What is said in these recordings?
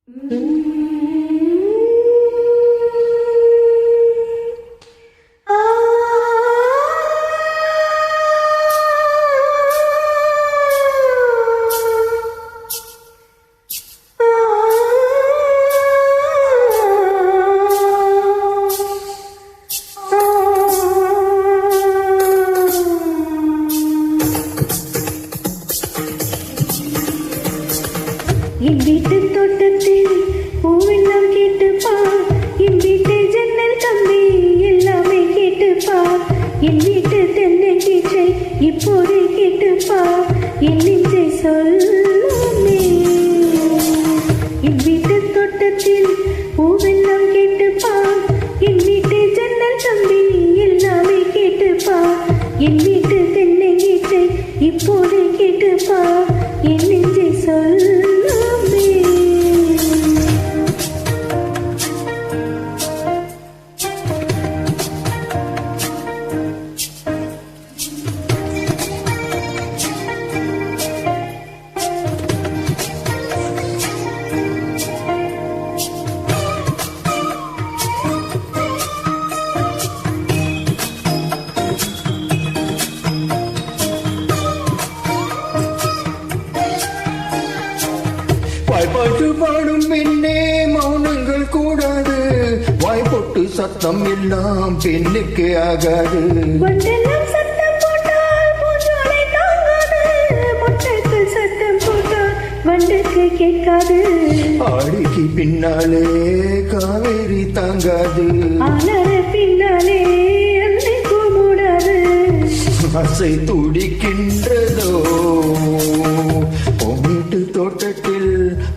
என் வீட்டு தோட்டத்தில் பூவெல்லாம் கேட்டுப்பா, என் வீட்டு ஜன்னல் கம்பி எல்லாமே கேட்டுப்பா, என் வீட்டு தென்னங்கீற்றை இப்போது கேட்டுப்பா, என் நெஞ்சை சொல்லுமே. என் வீட்டு தோட்டத்தில் பூவெல்லாம் கேட்டுப்பா, என் வீட்டு ஜன்னல் கம்பி எல்லாமே கேட்டுப்பா, என் வீட்டு தென்னங்கீற்றை இப்போது கேட்டுப்பா, என் நெஞ்சை சொல்லுமே. வாய்ப்பாட்டு பாடும் பெண்ணே மௌனங்கள் கூடாது, வாய்ப்பொட்டு சத்தம் எல்லாம் பெண்ணுக்கு ஆகாது. வண்டெல்லாம் சத்தம் போட்டால் பூஞ்சோலை தாங்காது, மொட்டைக்கு சத்தம் போட்டால் வண்டுக்கு கேட்காது. ஆடிக்கு பின்னாலே காவேரி தாங்காது, ஆனார பின்னாலே அன்னைக்கு மூடாது. ஆசை துடிக்கின்றதோ உன் வீட்டு தோட்டத்தில்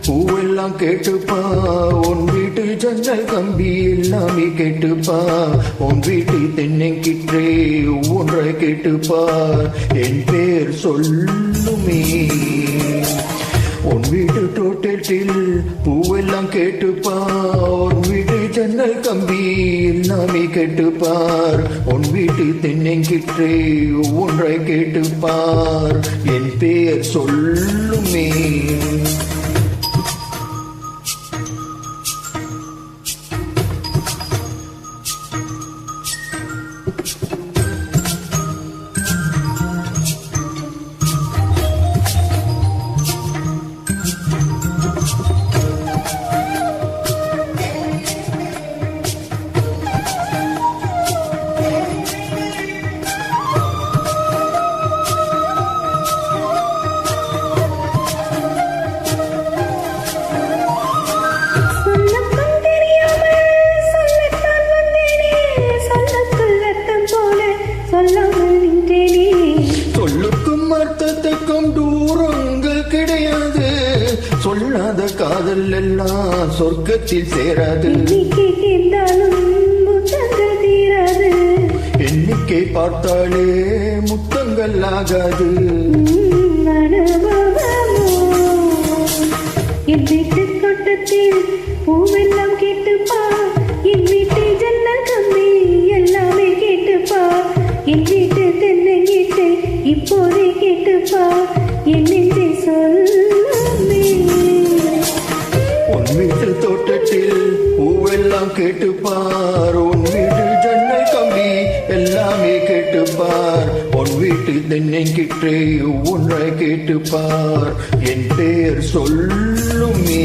பூவெல்லாம் கேட்டுப்பா, உன் வீட்டு ஜன்னல் கம்பி எல்லாமே கேட்டுப்பா, உன் வீட்டு தென்னங்கிற்றே ஒன்றை கேட்டுப்பா, என் பேர் சொல்லுமே. உன் வீட்டு தோட்டத்தில் பூவெல்லாம் கேட்டுப்பா, உன் வீட்டு ஜன்னல் கம்பி எல்லாமே கேட்டுப்பார், உன் வீட்டு தென்னங்கிற்றே ஒன்றை கேட்டுப்பார், என் பேர் சொல்லுமே. சொல்லுக்கும் அர்த்தத்துக்கும் தூரங்கள் கிடையாது, சொல்லாத காதல் எல்லாம் சொர்க்கத்தில் சேராது. எண்ணிக்கை பார்த்தாலே முத்தங்கள் ஆகாது. என் வீட்டு தோட்டத்தில் பூவெல்லாம் கேட்டுப்பா, என் வீட்டு ஜன்னல் கம்பி எல்லாமே கேட்டுப்பா, என் வீட்டு தென்னங்கீற்றை இப்போதே கேட்டுப்பா, என் நெஞ்சை சொல்லுமே. உன் வீட்டு தோட்டத்தில் பூவெல்லாம் கேட்டுப்பார், உன் வீட்டு ஜன்னல் கம்பி எல்லாமே கேட்டுப்பார், உன் வீட்டு தென்னங்கிற்றே ஒன்றை கேட்டுப்பார், என் பேர் சொல்லுமே.